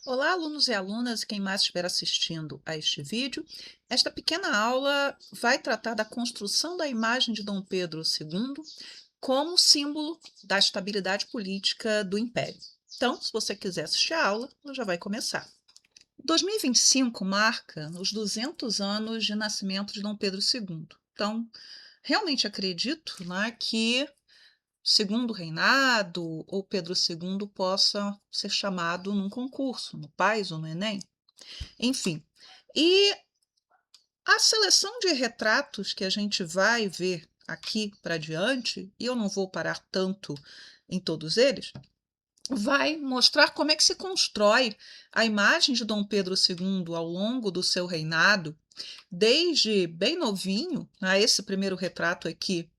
Olá, alunos e alunas, quem mais estiver assistindo a este vídeo. Esta pequena aula vai tratar da construção da imagem de Dom Pedro II como símbolo da estabilidade política do Império. Então, se você quiser assistir a aula, ela já vai começar. 2025 marca os 200 anos de nascimento de Dom Pedro II. Então, realmente acredito, né, que segundo reinado ou Pedro II possa ser chamado num concurso, no PAS ou no Enem, enfim. E a seleção de retratos que a gente vai ver aqui para diante, e eu não vou parar tanto em todos eles, vai mostrar como é que se constrói a imagem de Dom Pedro II ao longo do seu reinado, desde bem novinho, né, esse primeiro retrato aqui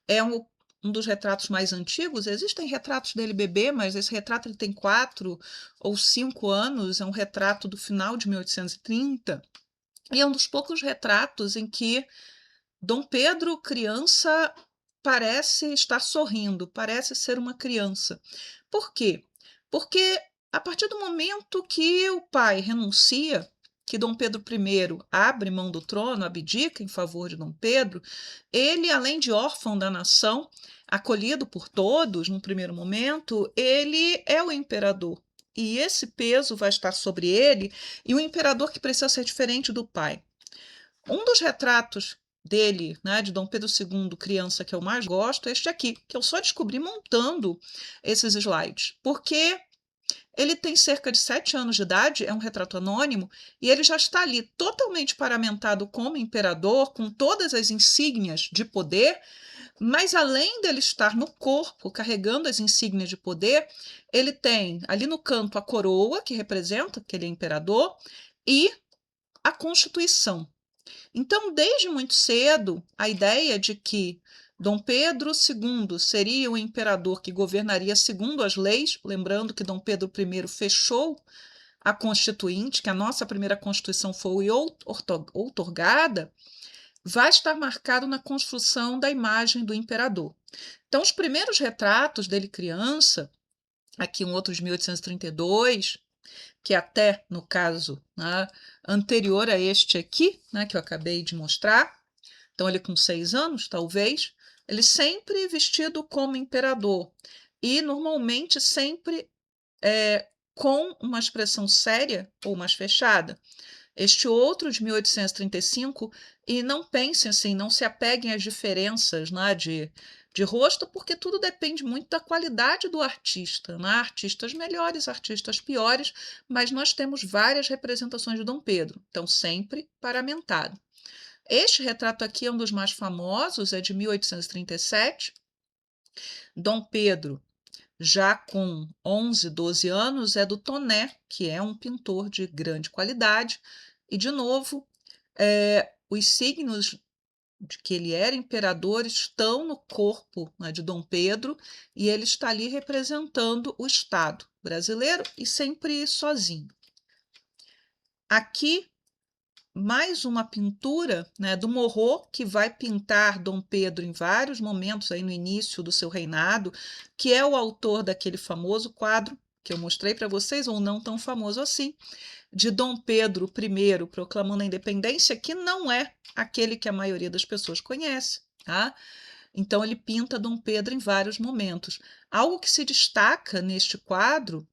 é um dos retratos mais antigos. Existem retratos dele bebê, mas esse retrato ele tem 4 ou 5 anos, é um retrato do final de 1830, e é um dos poucos retratos em que Dom Pedro, criança, parece estar sorrindo, parece ser uma criança. Por quê? Porque a partir do momento que o pai renuncia, que Dom Pedro I abre mão do trono, abdica em favor de Dom Pedro, ele, além de órfão da nação, acolhido por todos no primeiro momento, ele é o imperador. E esse peso vai estar sobre ele, e o imperador que precisa ser diferente do pai. Um dos retratos dele, né, de Dom Pedro II, criança, que eu mais gosto, é este aqui, que eu só descobri montando esses slides, porque ele tem cerca de 7 anos de idade, é um retrato anônimo, e ele já está ali totalmente paramentado como imperador, com todas as insígnias de poder, mas além dele estar no corpo, carregando as insígnias de poder, ele tem ali no canto a coroa, que representa que ele é imperador, e a Constituição. Então, desde muito cedo, a ideia de que Dom Pedro II seria o imperador que governaria segundo as leis, lembrando que Dom Pedro I fechou a Constituinte, que a nossa primeira Constituição foi outorgada, vai estar marcado na construção da imagem do imperador. Então, os primeiros retratos dele criança, aqui um outro de 1832, que até, no caso, né, anterior a este aqui, né, que eu acabei de mostrar, então ele com 6 anos, talvez, ele sempre vestido como imperador e normalmente sempre com uma expressão séria ou mais fechada. Este outro de 1835, e não pensem assim, não se apeguem às diferenças, né, de rosto, porque tudo depende muito da qualidade do artista, né? Artistas melhores, artistas piores, mas nós temos várias representações de Dom Pedro, então sempre paramentado. Este retrato aqui é um dos mais famosos, é de 1837. Dom Pedro, já com 11, 12 anos, é do Toné, que é um pintor de grande qualidade. E, de novo, os signos de que ele era imperador estão no corpo, né, de Dom Pedro, e ele está ali representando o Estado brasileiro e sempre sozinho. Aqui mais uma pintura, né, do Morro, que vai pintar Dom Pedro em vários momentos aí no início do seu reinado, que é o autor daquele famoso quadro que eu mostrei para vocês, ou não tão famoso assim, de Dom Pedro I proclamando a independência, que não é aquele que a maioria das pessoas conhece, tá? Então ele pinta Dom Pedro em vários momentos. Algo que se destaca neste quadro,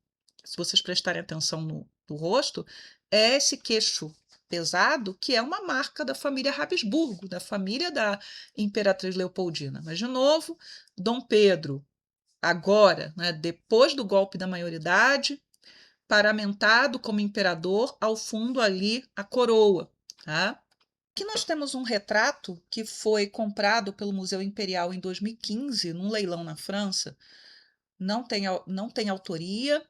se vocês prestarem atenção no rosto, é esse queixo pesado, que é uma marca da família Habsburgo, da família da Imperatriz Leopoldina. Mas, de novo, Dom Pedro, agora, né, depois do golpe da maioridade, paramentado como imperador, ao fundo ali a coroa. Tá? Aqui nós temos um retrato que foi comprado pelo Museu Imperial em 2015, num leilão na França. Não tem autoria.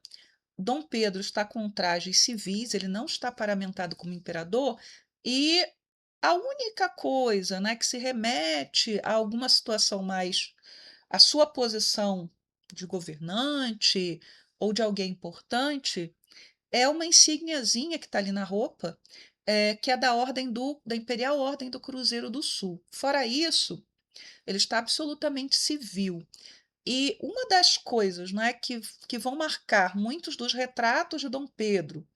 Dom Pedro está com trajes civis, ele não está paramentado como imperador, e a única coisa, né, que se remete a alguma situação mais a sua posição de governante ou de alguém importante é uma insígniazinha que está ali na roupa, que é da Imperial Ordem do Cruzeiro do Sul. Fora isso, ele está absolutamente civil. E uma das coisas, né, que vão marcar muitos dos retratos de Dom Pedro,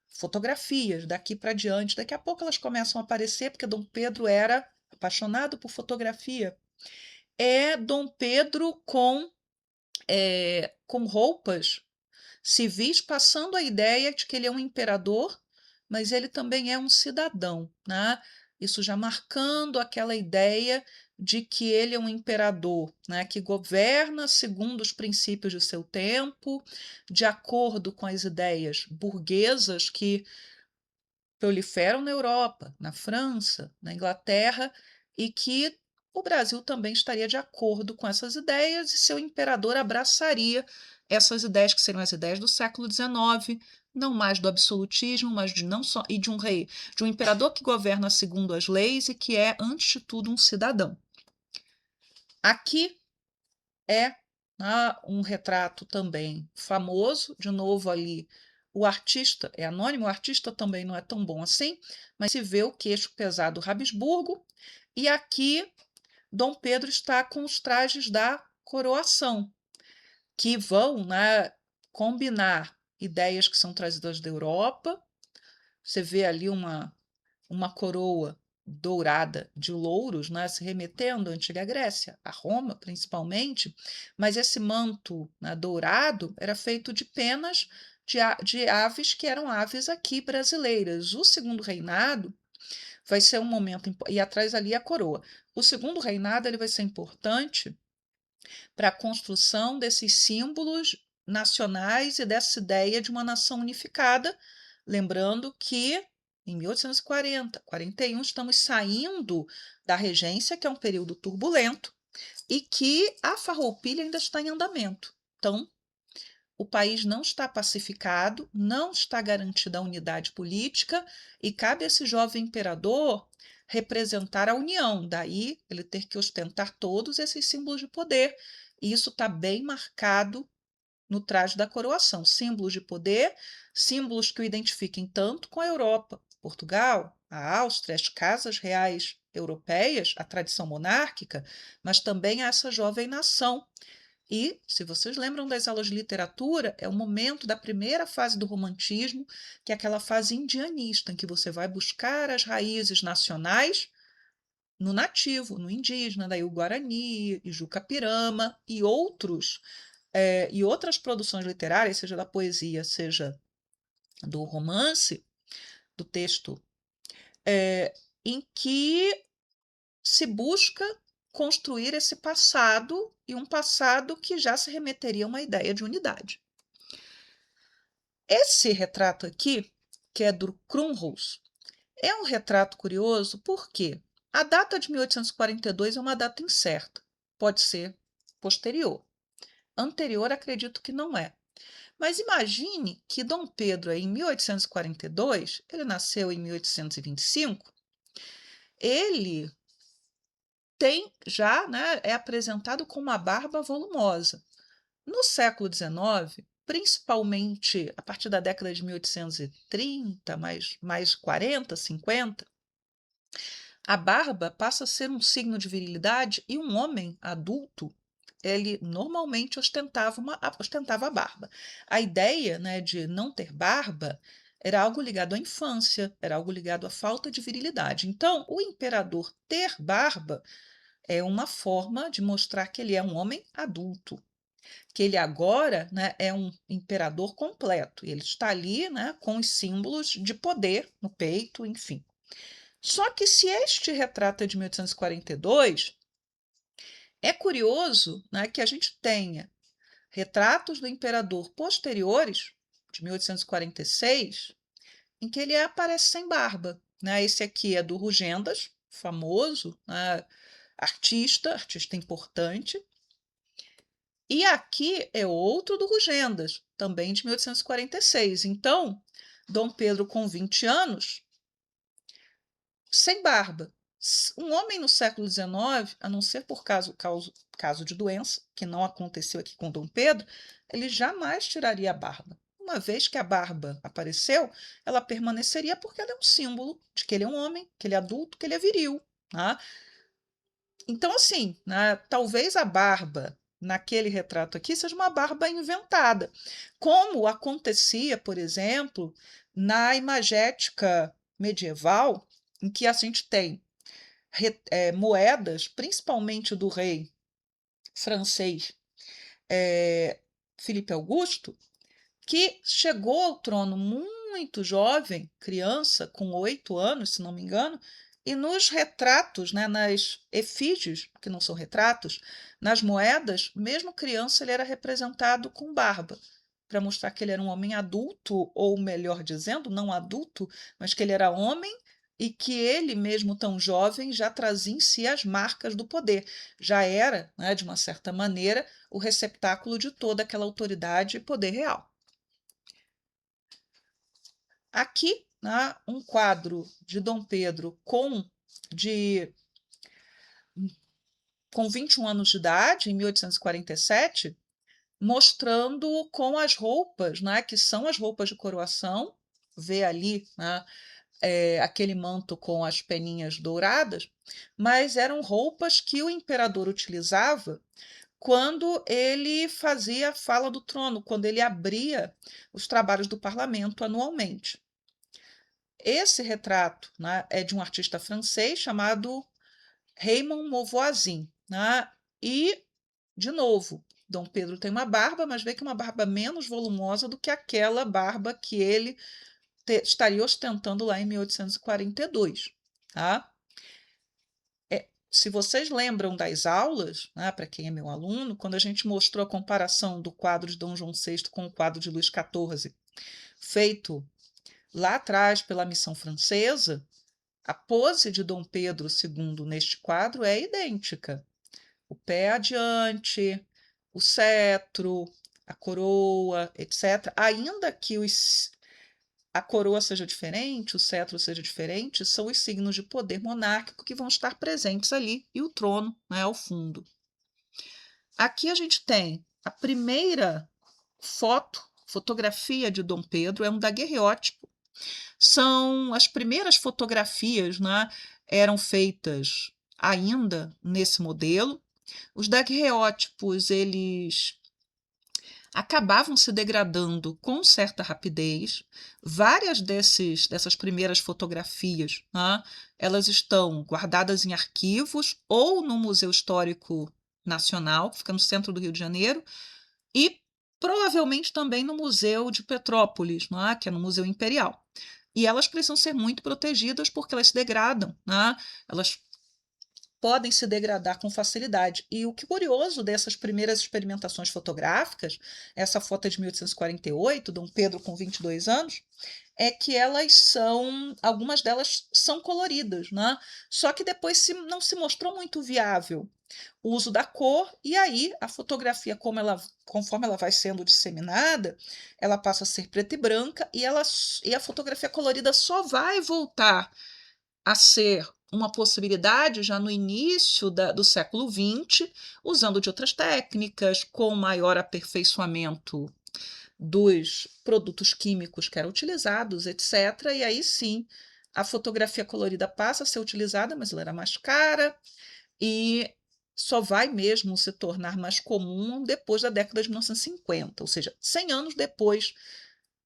fotografias daqui para diante, daqui a pouco elas começam a aparecer, porque Dom Pedro era apaixonado por fotografia, é Dom Pedro com roupas civis, passando a ideia de que ele é um imperador, mas ele também é um cidadão, né? Isso já marcando aquela ideia de que ele é um imperador, né, que governa segundo os princípios de seu tempo, de acordo com as ideias burguesas que proliferam na Europa, na França, na Inglaterra, e que o Brasil também estaria de acordo com essas ideias e seu imperador abraçaria essas ideias que seriam as ideias do século XIX, não mais do absolutismo, mas de não só e de um rei, de um imperador que governa segundo as leis e que é, antes de tudo, um cidadão. Aqui é um retrato também famoso, de novo ali o artista é anônimo, o artista também não é tão bom assim, mas se vê o queixo pesado do Habsburgo, e aqui Dom Pedro está com os trajes da coroação, que vão, né, combinar ideias que são trazidas da Europa. Você vê ali uma coroa dourada de louros, né, se remetendo à antiga Grécia, a Roma principalmente, mas esse manto, né, dourado era feito de penas de aves que eram aves aqui brasileiras. O segundo reinado vai ser um momento, e atrás ali a coroa. O segundo reinado ele vai ser importante para a construção desses símbolos nacionais e dessa ideia de uma nação unificada, lembrando que em 1840, 41, estamos saindo da regência, que é um período turbulento, e que a farroupilha ainda está em andamento. Então, o país não está pacificado, não está garantida a unidade política, e cabe a esse jovem imperador representar a união, daí ele ter que ostentar todos esses símbolos de poder, e isso está bem marcado no traje da coroação, símbolos de poder, símbolos que o identifiquem tanto com a Europa, Portugal, a Áustria, as casas reais europeias, a tradição monárquica, mas também a essa jovem nação. E, se vocês lembram das aulas de literatura, é o momento da primeira fase do romantismo, que é aquela fase indianista, em que você vai buscar as raízes nacionais no nativo, no indígena, daí o Guarani, Ijuca-Pirama e outras produções literárias, seja da poesia, seja do romance, do texto, em que se busca construir esse passado e um passado que já se remeteria a uma ideia de unidade. Esse retrato aqui, que é do Krummholz, é um retrato curioso porque a data de 1842 é uma data incerta, pode ser posterior. Anterior, acredito que não é. Mas imagine que Dom Pedro, em 1842, ele nasceu em 1825, ele tem já, né, é apresentado com uma barba volumosa. No século XIX, principalmente a partir da década de 1830, mais 40, 50, a barba passa a ser um signo de virilidade e um homem adulto, ele normalmente ostentava a barba. A ideia, né, de não ter barba era algo ligado à infância, era algo ligado à falta de virilidade. Então, o imperador ter barba é uma forma de mostrar que ele é um homem adulto, que ele agora, né, é um imperador completo. Ele está ali, né, com os símbolos de poder no peito, enfim. Só que se este retrato é de 1842, é curioso, né, que a gente tenha retratos do imperador posteriores, de 1846, em que ele aparece sem barba. Né? Esse aqui é do Rugendas, famoso, né, artista importante. E aqui é outro do Rugendas, também de 1846. Então, Dom Pedro, com 20 anos, sem barba. Um homem no século XIX, a não ser por caso de doença, que não aconteceu aqui com Dom Pedro, ele jamais tiraria a barba. Uma vez que a barba apareceu, ela permaneceria porque ela é um símbolo de que ele é um homem, que ele é adulto, que ele é viril. Tá? Então, assim, né, talvez a barba naquele retrato aqui seja uma barba inventada, como acontecia, por exemplo, na imagética medieval, em que a gente tem moedas, principalmente do rei francês Filipe Augusto, que chegou ao trono muito jovem, criança, com 8 anos, se não me engano, e nos retratos, né, nas efígies, que não são retratos, nas moedas, mesmo criança, ele era representado com barba, para mostrar que ele era um homem adulto, ou melhor dizendo, não adulto, mas que ele era homem e que ele, mesmo tão jovem, já trazia em si as marcas do poder. Já era, né, de uma certa maneira, o receptáculo de toda aquela autoridade e poder real. Aqui, né, um quadro de Dom Pedro com 21 anos de idade, em 1847, mostrando com as roupas, né, que são as roupas de coroação, vê ali, né, aquele manto com as peninhas douradas, mas eram roupas que o imperador utilizava quando ele fazia a fala do trono, quando ele abria os trabalhos do parlamento anualmente. Esse retrato, né, é de um artista francês chamado Raymond Mauvoisin, né? E, de novo, Dom Pedro tem uma barba, mas vê que é uma barba menos volumosa do que aquela barba que ele estaria ostentando lá em 1842. Tá? Se vocês lembram das aulas, né, para quem é meu aluno, quando a gente mostrou a comparação do quadro de Dom João VI com o quadro de Luís XIV, feito lá atrás pela missão francesa, a pose de Dom Pedro II neste quadro é idêntica. O pé adiante, o cetro, a coroa, etc. Ainda que a coroa seja diferente, o cetro seja diferente, são os signos de poder monárquico que vão estar presentes ali e o trono, né, ao fundo. Aqui a gente tem a primeira fotografia de Dom Pedro, é um daguerreótipo. São as primeiras fotografias, né, eram feitas ainda nesse modelo. Os daguerreótipos, eles acabavam se degradando com certa rapidez. Várias dessas primeiras fotografias, né, elas estão guardadas em arquivos ou no Museu Histórico Nacional, que fica no centro do Rio de Janeiro, e provavelmente também no Museu de Petrópolis, né, que é no Museu Imperial. E elas precisam ser muito protegidas porque elas se degradam, né? Elas podem se degradar com facilidade. E o que curioso dessas primeiras experimentações fotográficas, essa foto é de 1848, Dom Pedro com 22 anos, é que algumas delas são coloridas, né? Só que depois não se mostrou muito viável o uso da cor, e aí a fotografia, conforme ela vai sendo disseminada, ela passa a ser preta e branca, e a fotografia colorida só vai voltar a ser uma possibilidade já no início do século XX, usando de outras técnicas, com maior aperfeiçoamento dos produtos químicos que eram utilizados, etc. E aí sim, a fotografia colorida passa a ser utilizada, mas ela era mais cara e só vai mesmo se tornar mais comum depois da década de 1950, ou seja, 100 anos depois,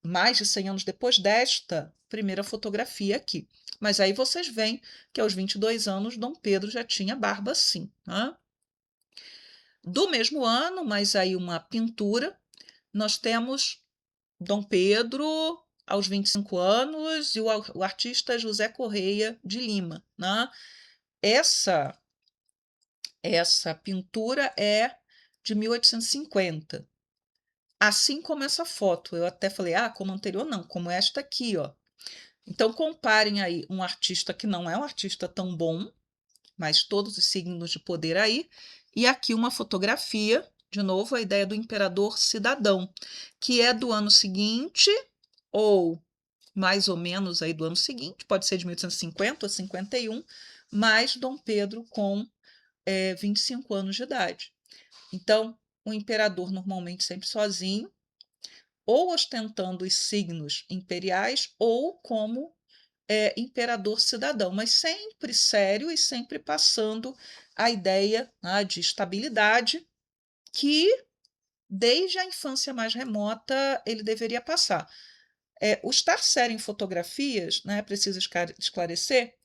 mais de 100 anos depois desta primeira fotografia aqui. Mas aí vocês veem que aos 22 anos Dom Pedro já tinha barba sim. Né? Do mesmo ano, mas aí uma pintura, nós temos Dom Pedro aos 25 anos e o artista José Correia de Lima. Né? Essa pintura é de 1850. Assim como essa foto. Eu até falei, como anterior não, como esta aqui, ó. Então, comparem aí um artista que não é um artista tão bom, mas todos os signos de poder aí, e aqui uma fotografia, de novo, a ideia do imperador cidadão, que é do ano seguinte, ou mais ou menos aí do ano seguinte, pode ser de 1850 ou 51, mas Dom Pedro com 25 anos de idade. Então, o imperador normalmente sempre sozinho, ou ostentando os signos imperiais, ou como imperador cidadão, mas sempre sério e sempre passando a ideia, né, de estabilidade que, desde a infância mais remota, ele deveria passar. O estar sério em fotografias, né, preciso esclarecer,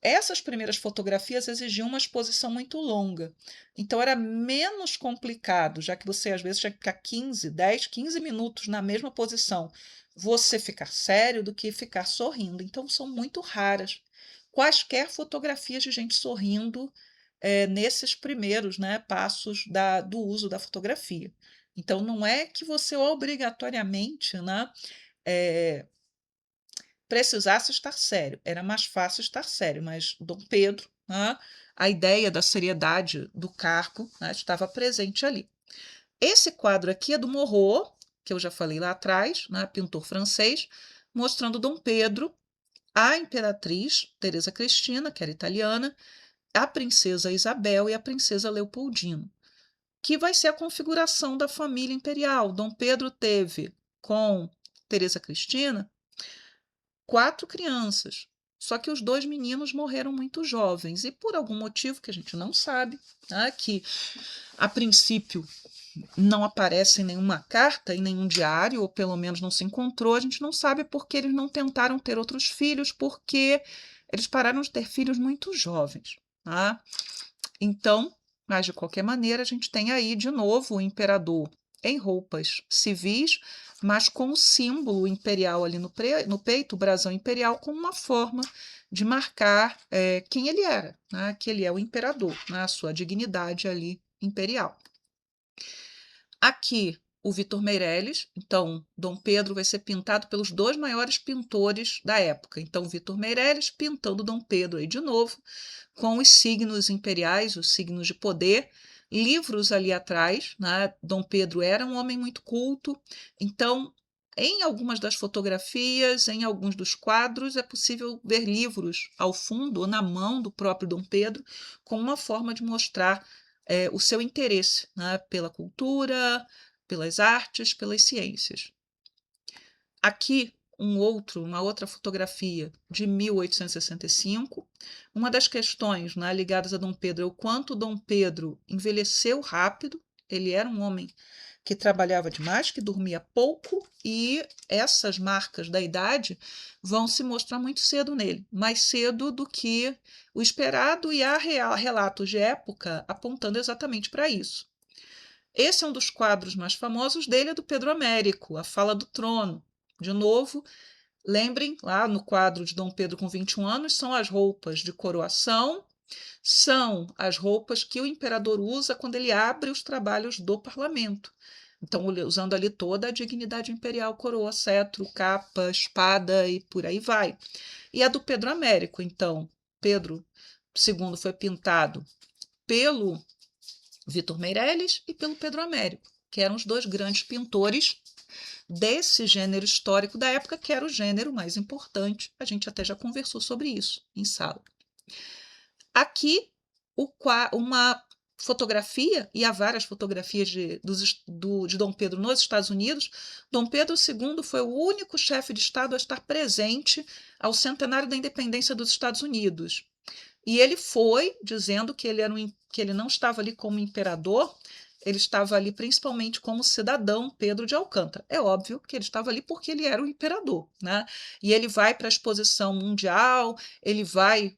essas primeiras fotografias exigiam uma exposição muito longa. Então era menos complicado, já que você às vezes tinha que ficar 10, 15 minutos na mesma posição, você ficar sério do que ficar sorrindo. Então são muito raras quaisquer fotografias de gente sorrindo nesses primeiros, né, passos do uso da fotografia. Então não é que você obrigatoriamente, né, eh, precisasse estar sério, era mais fácil estar sério, mas Dom Pedro, né, a ideia da seriedade do cargo, né, estava presente ali. Esse quadro aqui é do Moreau, que eu já falei lá atrás, né, pintor francês, mostrando Dom Pedro, a imperatriz Teresa Cristina, que era italiana, a princesa Isabel e a princesa Leopoldina, que vai ser a configuração da família imperial. Dom Pedro teve com Teresa Cristina 4 crianças, só que os 2 meninos morreram muito jovens e por algum motivo que a gente não sabe, né, que a princípio não aparece em nenhuma carta, em nenhum diário, ou pelo menos não se encontrou, a gente não sabe porque eles não tentaram ter outros filhos, porque eles pararam de ter filhos muito jovens, tá? Então, mas de qualquer maneira, a gente tem aí de novo o imperador em roupas civis, mas com o símbolo imperial ali no peito, o brasão imperial, como uma forma de marcar quem ele era, né? Que ele é o imperador, né? A sua dignidade ali imperial. Aqui, o Vitor Meirelles, então, Dom Pedro vai ser pintado pelos 2 maiores pintores da época. Então, Vitor Meirelles pintando Dom Pedro aí de novo, com os signos imperiais, os signos de poder, livros ali atrás, né? Dom Pedro era um homem muito culto, então, em algumas das fotografias, em alguns dos quadros, é possível ver livros ao fundo ou na mão do próprio Dom Pedro, como uma forma de mostrar o seu interesse, né, pela cultura, pelas artes, pelas ciências. Aqui, uma outra fotografia de 1865. Uma das questões, né, ligadas a Dom Pedro é o quanto Dom Pedro envelheceu rápido. Ele era um homem que trabalhava demais, que dormia pouco, e essas marcas da idade vão se mostrar muito cedo nele, mais cedo do que o esperado, e há relatos de época apontando exatamente para isso. Esse é um dos quadros mais famosos dele, é do Pedro Américo, A Fala do Trono. De novo, lembrem, lá no quadro de Dom Pedro com 21 anos, são as roupas de coroação, são as roupas que o imperador usa quando ele abre os trabalhos do parlamento. Então, usando ali toda a dignidade imperial, coroa, cetro, capa, espada e por aí vai. E a do Pedro Américo, então, Pedro II foi pintado pelo Vitor Meirelles e pelo Pedro Américo, que eram os 2 grandes pintores desse gênero histórico da época, que era o gênero mais importante. A gente até já conversou sobre isso em sala. Aqui, uma fotografia, e há várias fotografias de Dom Pedro nos Estados Unidos. Dom Pedro II foi o único chefe de Estado a estar presente ao centenário da independência dos Estados Unidos. E ele foi dizendo que que ele não estava ali como imperador, ele estava ali principalmente como cidadão Pedro de Alcântara. É óbvio que ele estava ali porque ele era o imperador, né? E ele vai para a exposição mundial, ele vai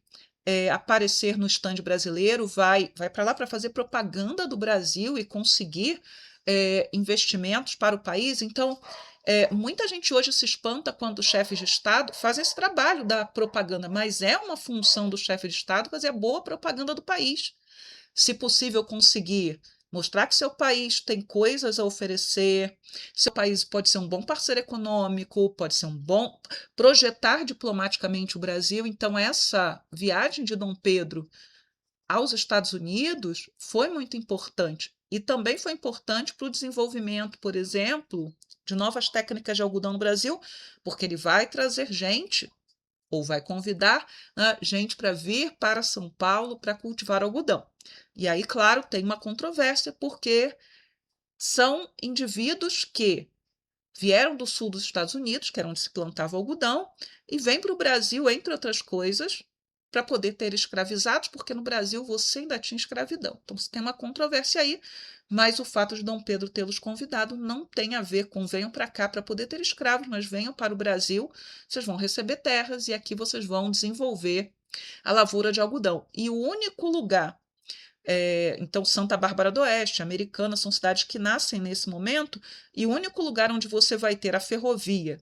aparecer no stand brasileiro, vai para lá para fazer propaganda do Brasil e conseguir investimentos para o país. Então, muita gente hoje se espanta quando os chefes de Estado fazem esse trabalho da propaganda, mas é uma função do chefe de Estado fazer a boa propaganda do país. Se possível, conseguir mostrar que seu país tem coisas a oferecer, seu país pode ser um bom parceiro econômico, pode ser um bom projetar diplomaticamente o Brasil. Então, essa viagem de Dom Pedro aos Estados Unidos foi muito importante. E também foi importante para o desenvolvimento, por exemplo, de novas técnicas de algodão no Brasil, porque ele vai trazer gente, ou vai convidar, né, gente para vir para São Paulo para cultivar algodão. E aí, claro, tem uma controvérsia, porque são indivíduos que vieram do sul dos Estados Unidos, que era onde se plantava algodão, e vêm para o Brasil, entre outras coisas, para poder ter escravizados, porque no Brasil você ainda tinha escravidão. Então, você tem uma controvérsia aí, mas o fato de Dom Pedro tê-los convidado não tem a ver com venham para cá para poder ter escravos, mas venham para o Brasil, vocês vão receber terras e aqui vocês vão desenvolver a lavoura de algodão. E o único lugar, então Santa Bárbara do Oeste, Americana, são cidades que nascem nesse momento, e o único lugar onde você vai ter a ferrovia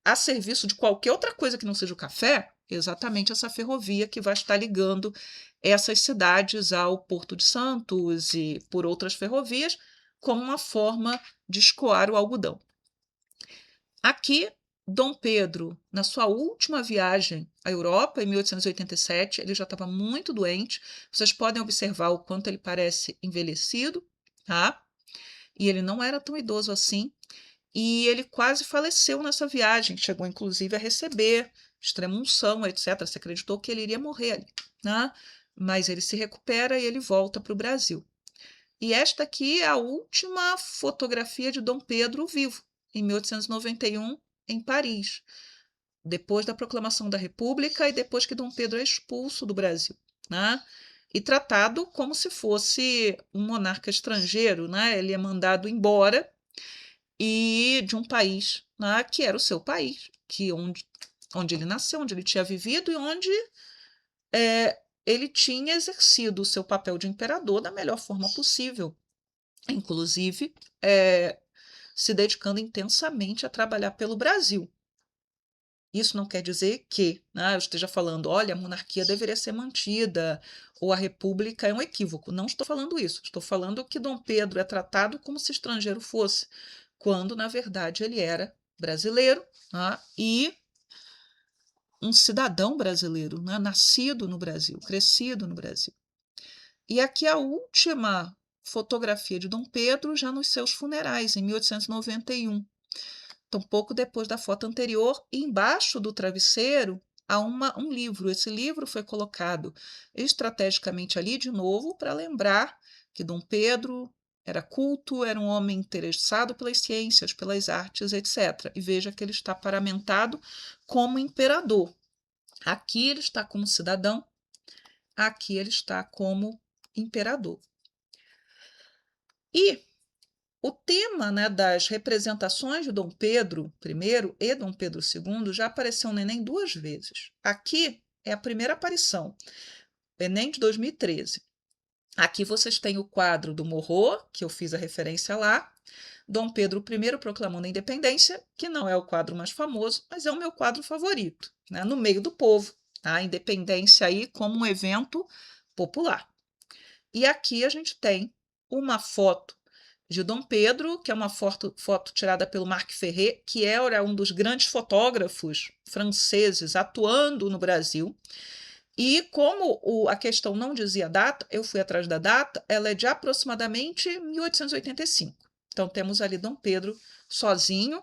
a serviço de qualquer outra coisa que não seja o café, exatamente essa ferrovia que vai estar ligando essas cidades ao Porto de Santos e por outras ferrovias, como uma forma de escoar o algodão. Aqui, Dom Pedro, na sua última viagem à Europa, em 1887, ele já estava muito doente. Vocês podem observar o quanto ele parece envelhecido, tá? E ele não era tão idoso assim. E ele quase faleceu nessa viagem, chegou inclusive a receber extrema-unção, etc. Se acreditou que ele iria morrer ali, né? Mas ele se recupera e ele volta para o Brasil. E esta aqui é a última fotografia de Dom Pedro vivo, em 1891, em Paris, depois da proclamação da República e depois que Dom Pedro é expulso do Brasil, né? E tratado como se fosse um monarca estrangeiro, né? Ele é mandado embora e de um país, né, que era o seu país, que onde ele nasceu, onde ele tinha vivido e onde ele tinha exercido o seu papel de imperador da melhor forma possível, inclusive se dedicando intensamente a trabalhar pelo Brasil. Isso não quer dizer que, né, eu esteja falando, olha, a monarquia deveria ser mantida ou a república é um equívoco. Não estou falando isso. Estou falando que Dom Pedro é tratado como se estrangeiro fosse, quando, na verdade, ele era brasileiro, né, e um cidadão brasileiro, né, nascido no Brasil, crescido no Brasil. E aqui a última fotografia de Dom Pedro, já nos seus funerais, em 1891. Então, pouco depois da foto anterior, embaixo do travesseiro há um livro. Esse livro foi colocado estrategicamente ali de novo para lembrar que Dom Pedro era culto, era um homem interessado pelas ciências, pelas artes, etc. E veja que ele está paramentado como imperador. Aqui ele está como cidadão, aqui ele está como imperador. E o tema, né, das representações de Dom Pedro I e Dom Pedro II já apareceu no Enem 2 vezes. Aqui é a primeira aparição, Enem de 2013. Aqui vocês têm o quadro do Morro, que eu fiz a referência lá, Dom Pedro I proclamando a independência, que não é o quadro mais famoso, mas é o meu quadro favorito, né, no meio do povo, a independência aí como um evento popular. E aqui a gente tem uma foto de Dom Pedro, que é uma foto tirada pelo Marc Ferré, que era um dos grandes fotógrafos franceses atuando no Brasil. E como a questão não dizia data, eu fui atrás da data, ela é de aproximadamente 1885. Então temos ali Dom Pedro sozinho,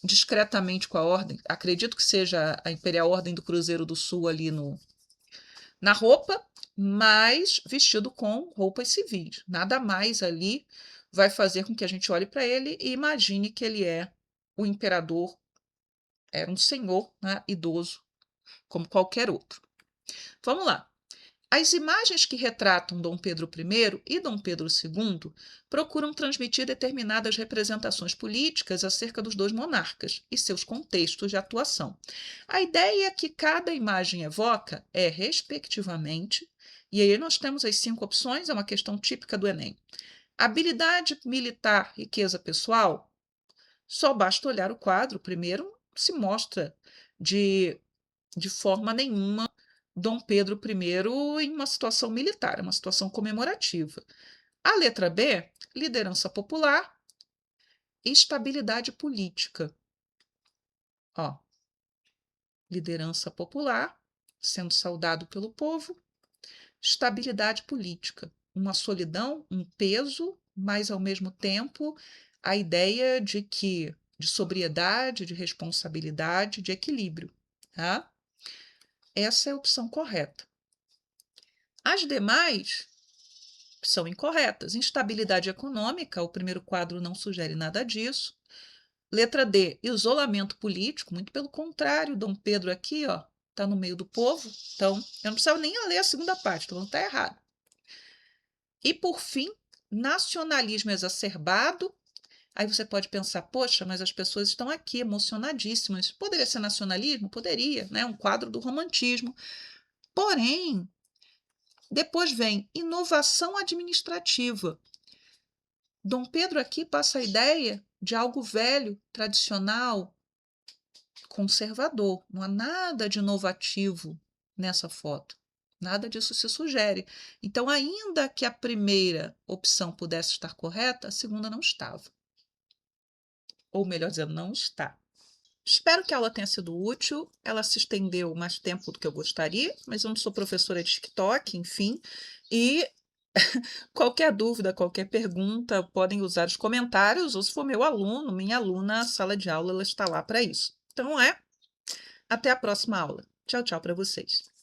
discretamente com a ordem, acredito que seja a Imperial Ordem do Cruzeiro do Sul ali na roupa, mas vestido com roupas civis. Nada mais ali vai fazer com que a gente olhe para ele e imagine que ele é o imperador, era um senhor, né, idoso, como qualquer outro. Vamos lá. As imagens que retratam Dom Pedro I e Dom Pedro II procuram transmitir determinadas representações políticas acerca dos dois monarcas e seus contextos de atuação. A ideia que cada imagem evoca é, respectivamente, e aí nós temos as 5 opções, é uma questão típica do Enem. Habilidade militar, riqueza pessoal, só basta olhar o quadro, primeiro se mostra de forma nenhuma Dom Pedro I em uma situação militar, uma situação comemorativa. A letra B, liderança popular e estabilidade política. Ó, liderança popular, sendo saudado pelo povo, estabilidade política, uma solidão, um peso, mas ao mesmo tempo a ideia de sobriedade, de responsabilidade, de equilíbrio, tá? Essa é a opção correta. As demais são incorretas. Instabilidade econômica, o primeiro quadro não sugere nada disso. Letra D, isolamento político, muito pelo contrário, Dom Pedro aqui, ó, está no meio do povo, então eu não precisava nem ler a segunda parte, então não está errado. E, por fim, nacionalismo exacerbado. Aí você pode pensar, poxa, mas as pessoas estão aqui emocionadíssimas. Poderia ser nacionalismo? Poderia, né? Um quadro do romantismo. Porém, depois vem inovação administrativa. Dom Pedro aqui passa a ideia de algo velho, tradicional, conservador. Não há nada de inovativo nessa foto. Nada disso se sugere. Então, ainda que a primeira opção pudesse estar correta, a segunda não estava. Ou melhor dizendo, não está. Espero que a aula tenha sido útil. Ela se estendeu mais tempo do que eu gostaria, mas eu não sou professora de TikTok, enfim. E qualquer dúvida, qualquer pergunta, podem usar os comentários, ou se for meu aluno, minha aluna, a sala de aula, ela está lá para isso. Então, até a próxima aula. Tchau, tchau para vocês.